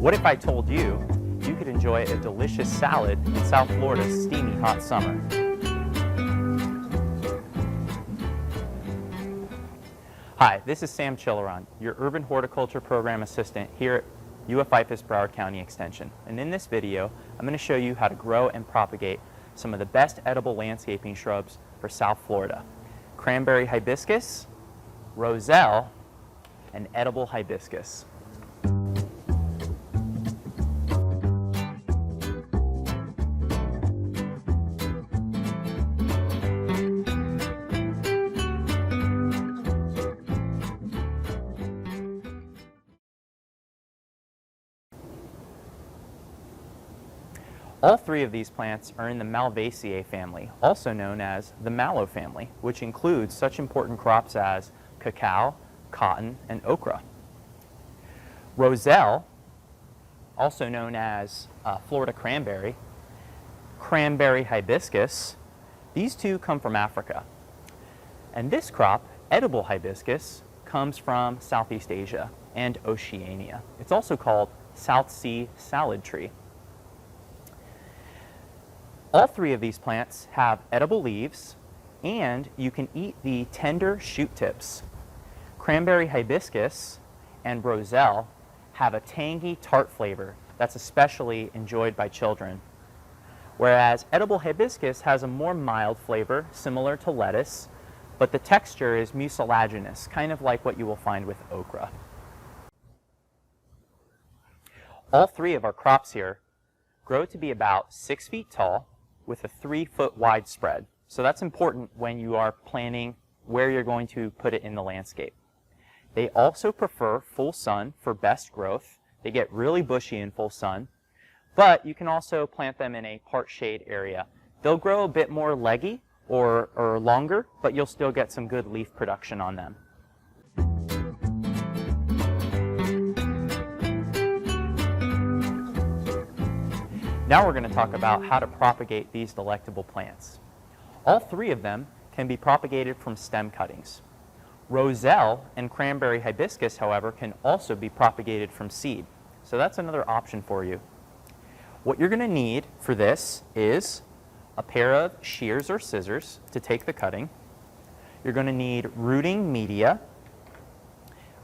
What if I told you you could enjoy a delicious salad in South Florida's steamy hot summer? Hi, this is Sam Chileron, your Urban Horticulture Program Assistant here at UF-IFAS Broward County Extension. And in this video, I'm going to show you how to grow and propagate some of the best edible landscaping shrubs for South Florida. Cranberry Hibiscus, Roselle, and Edible Hibiscus. All three of these plants are in the Malvaceae family, also known as the mallow family, which includes such important crops as cacao, cotton, and okra. Roselle, also known as Florida cranberry, Cranberry hibiscus, these two come from Africa. And this crop, edible hibiscus, comes from Southeast Asia and Oceania. It's also called South Sea salad tree. All three of these plants have edible leaves, and you can eat the tender shoot tips. Cranberry hibiscus and Roselle have a tangy tart flavor that's especially enjoyed by children, whereas edible hibiscus has a more mild flavor similar to lettuce, but the texture is mucilaginous, kind of like what you will find with okra. All three of our crops here grow to be about 6 feet tall with a 3-foot wide spread. So that's important when you are planning where you're going to put it in the landscape. They also prefer full sun for best growth. They get really bushy in full sun, but you can also plant them in a part shade area. They'll grow a bit more leggy or longer, but you'll still get some good leaf production on them. Now we're going to talk about how to propagate these delectable plants. All three of them can be propagated from stem cuttings. Roselle and Cranberry hibiscus, however, can also be propagated from seed. So that's another option for you. What you're going to need for this is a pair of shears or scissors to take the cutting. You're going to need rooting media.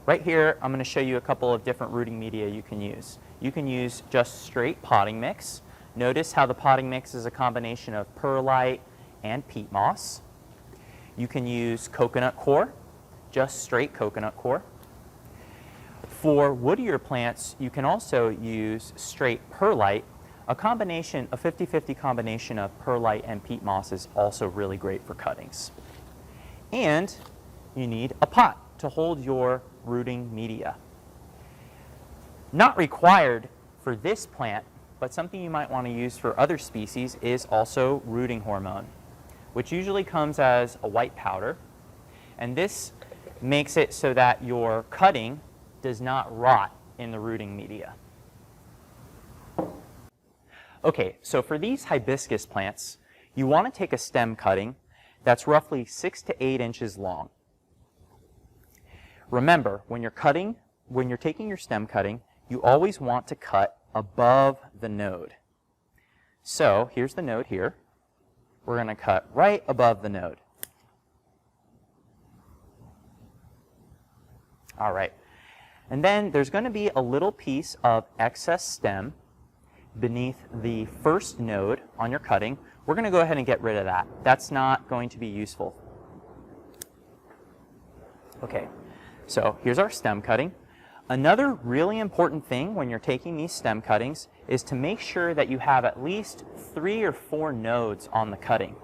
Right here, I'm going to show you a couple of different rooting media you can use. You can use just straight potting mix. Notice how the potting mix is a combination of perlite and peat moss. You can use coconut coir, just straight coconut coir. For woodier plants, you can also use straight perlite. A 50-50 combination of perlite and peat moss is also really great for cuttings. And you need a pot to hold your rooting media. Not required for this plant, but something you might want to use for other species is also rooting hormone, which usually comes as a white powder. And this makes it so that your cutting does not rot in the rooting media. Okay, so for these hibiscus plants, you want to take a stem cutting that's roughly 6 to 8 inches long. Remember, when you're taking your stem cutting, you always want to cut above the node. So here's the node here. We're going to cut right above the node. All right. And then there's going to be a little piece of excess stem beneath the first node on your cutting. We're going to go ahead and get rid of that. That's not going to be useful. Okay, so here's our stem cutting. Another really important thing when you're taking these stem cuttings is to make sure that you have at least 3 or 4 nodes on the cutting.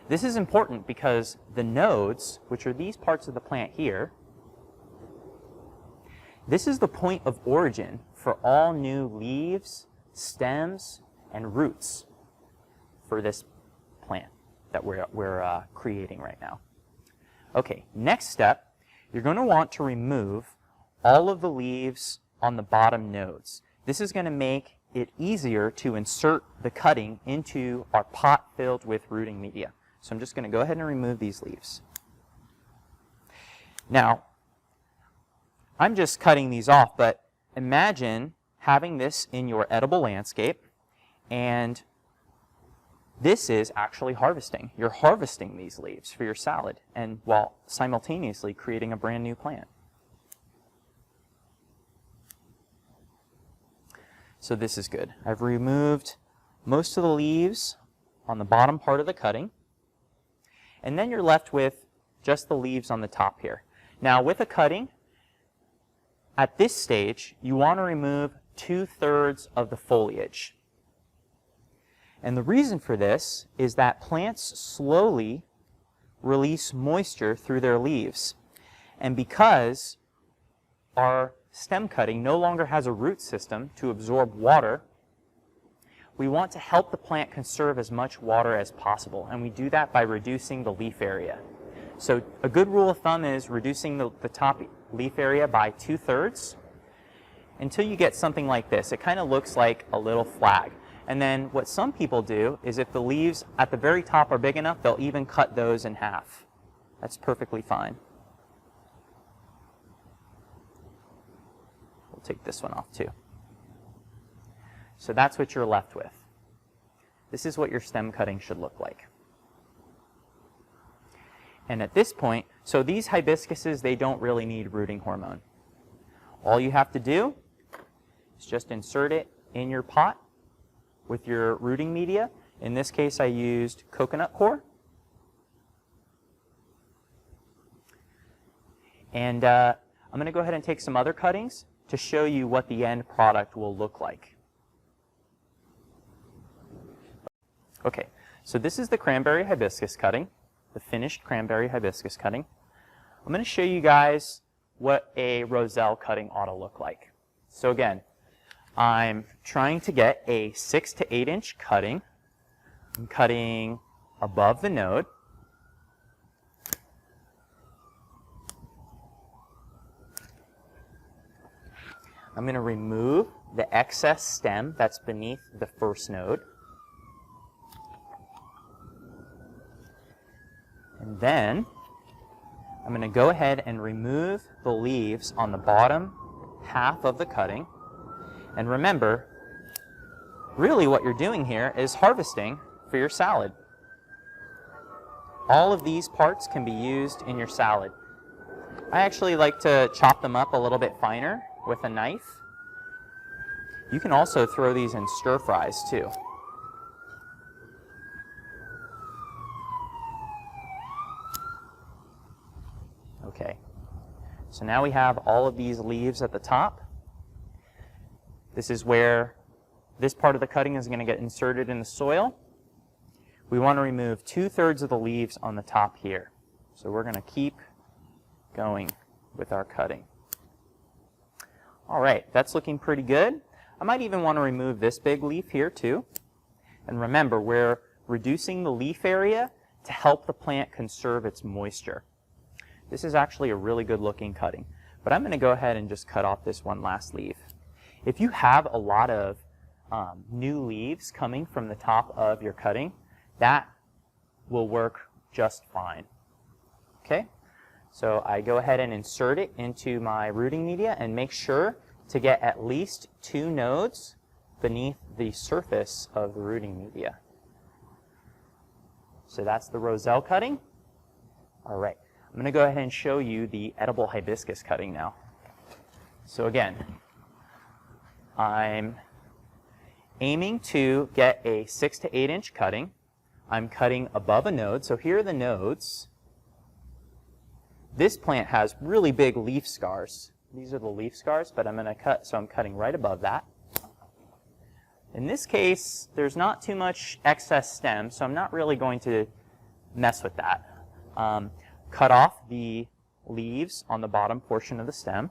This is important because the nodes, which are these parts of the plant here, this is the point of origin for all new leaves, stems, and roots for this plant that we're creating right now. Okay, next step, you're going to want to remove all of the leaves on the bottom nodes. This is going to make it easier to insert the cutting into our pot filled with rooting media. So I'm just going to go ahead and remove these leaves. Now, I'm just cutting these off, but imagine having this in your edible landscape, and this is actually harvesting. You're harvesting these leaves for your salad, and while simultaneously creating a brand new plant. So this is good. I've removed most of the leaves on the bottom part of the cutting, and then you're left with just the leaves on the top here. Now with a cutting, at this stage, you want to remove 2/3 of the foliage. And the reason for this is that plants slowly release moisture through their leaves. And because our stem cutting no longer has a root system to absorb water, we want to help the plant conserve as much water as possible. And we do that by reducing the leaf area. So a good rule of thumb is reducing the top leaf area by 2/3 until you get something like this. It kind of looks like a little flag. And then what some people do is if the leaves at the very top are big enough, they'll even cut those in half. That's perfectly fine. We'll take this one off too. So that's what you're left with. This is what your stem cutting should look like. And at this point, so these hibiscuses, they don't really need rooting hormone. All you have to do is just insert it in your pot with your rooting media. In this case, I used coconut coir. And I'm going to go ahead and take some other cuttings to show you what the end product will look like. Okay, so this is the cranberry hibiscus cutting, the finished cranberry hibiscus cutting. I'm going to show you guys what a roselle cutting ought to look like. So again, I'm trying to get a 6 to 8 inch cutting. I'm cutting above the node. I'm going to remove the excess stem that's beneath the first node. And then I'm going to go ahead and remove the leaves on the bottom half of the cutting. And remember, really what you're doing here is harvesting for your salad. All of these parts can be used in your salad. I actually like to chop them up a little bit finer with a knife. You can also throw these in stir fries too. Okay, so now we have all of these leaves at the top. This is where this part of the cutting is going to get inserted in the soil. We want to remove 2/3 of the leaves on the top here. So we're going to keep going with our cutting. All right, that's looking pretty good. I might even want to remove this big leaf here too. And remember, we're reducing the leaf area to help the plant conserve its moisture. This is actually a really good looking cutting. But I'm going to go ahead and just cut off this one last leaf. If you have a lot of new leaves coming from the top of your cutting, that will work just fine. Okay, so I go ahead and insert it into my rooting media and make sure to get at least 2 nodes beneath the surface of the rooting media. So that's the roselle cutting. All right, I'm going to go ahead and show you the edible hibiscus cutting now. So again, I'm aiming to get a 6 to 8 inch cutting. I'm cutting above a node. So here are the nodes. This plant has really big leaf scars. These are the leaf scars, but I'm going to cut, so I'm cutting right above that. In this case, there's not too much excess stem, so I'm not really going to mess with that. Cut off the leaves on the bottom portion of the stem.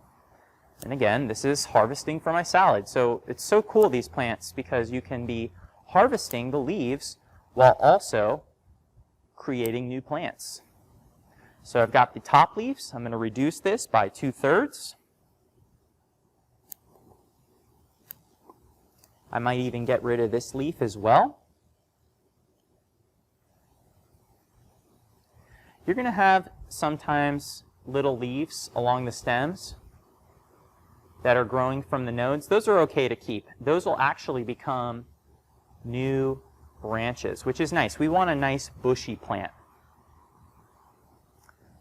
And again, this is harvesting for my salad. So it's so cool, these plants, because you can be harvesting the leaves while also creating new plants. So I've got the top leaves. I'm going to reduce this by 2/3. I might even get rid of this leaf as well. You're going to have sometimes little leaves along the stems. that are growing from the nodes, those are okay to keep. Those will actually become new branches, which is nice. We want a nice bushy plant.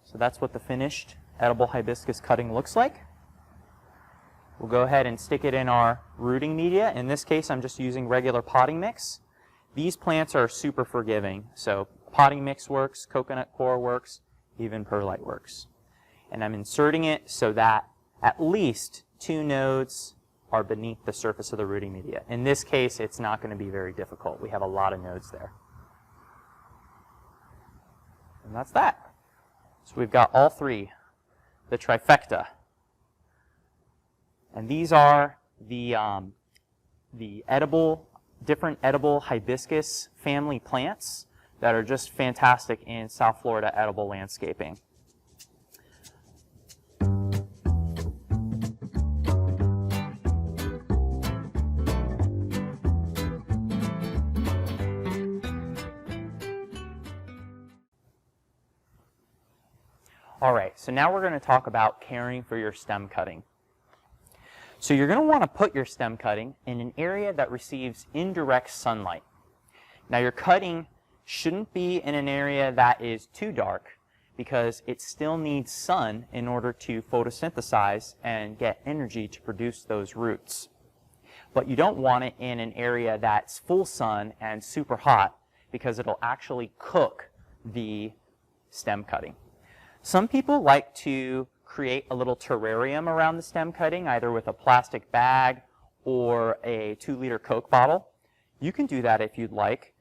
So that's what the finished edible hibiscus cutting looks like. We'll go ahead and stick it in our rooting media. In this case, I'm just using regular potting mix. These plants are super forgiving, so potting mix works, coconut coir works, even perlite works. And I'm inserting it so that at least 2 nodes are beneath the surface of the rooting media. In this case, it's not going to be very difficult. We have a lot of nodes there. And that's that. So we've got all 3, the trifecta. And these are the different edible hibiscus family plants that are just fantastic in South Florida edible landscaping. All right, so now we're going to talk about caring for your stem cutting. So you're going to want to put your stem cutting in an area that receives indirect sunlight. Now your cutting shouldn't be in an area that is too dark because it still needs sun in order to photosynthesize and get energy to produce those roots. But you don't want it in an area that's full sun and super hot because it'll actually cook the stem cutting. Some people like to create a little terrarium around the stem cutting, either with a plastic bag or a 2-liter Coke bottle. You can do that if you'd like.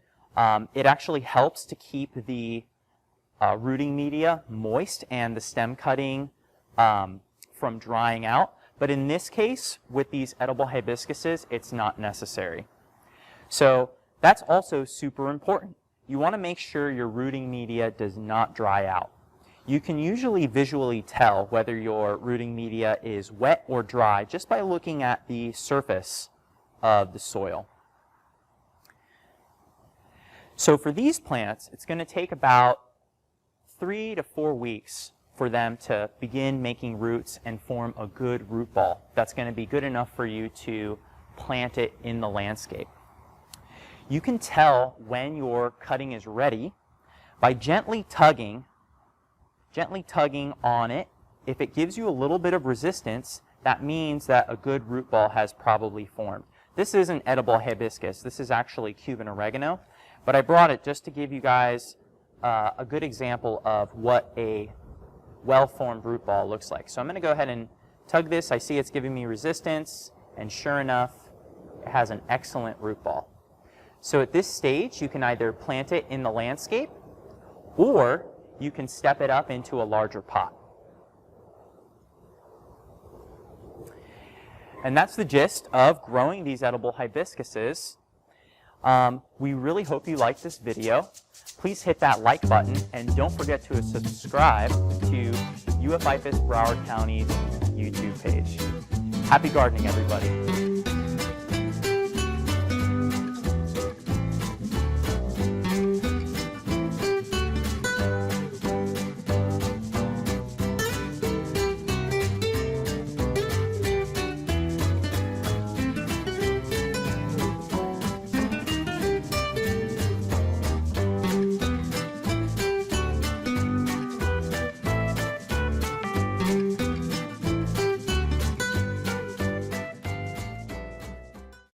It actually helps to keep the rooting media moist and the stem cutting from drying out. But in this case, with these edible hibiscuses, it's not necessary. So that's also super important. You want to make sure your rooting media does not dry out. You can usually visually tell whether your rooting media is wet or dry just by looking at the surface of the soil. So for these plants, it's going to take about 3 to 4 weeks for them to begin making roots and form a good root ball that's going to be good enough for you to plant it in the landscape. You can tell when your cutting is ready by gently tugging on it. If it gives you a little bit of resistance, that means that a good root ball has probably formed. This isn't edible hibiscus. This is actually Cuban oregano, but I brought it just to give you guys a good example of what a well-formed root ball looks like. So I'm going to go ahead and tug this. I see it's giving me resistance, and sure enough, it has an excellent root ball. So at this stage, you can either plant it in the landscape, or you can step it up into a larger pot. And that's the gist of growing these edible hibiscuses. We really hope you liked this video. Please hit that like button and don't forget to subscribe to UF IFAS Broward County's YouTube page. Happy gardening, everybody.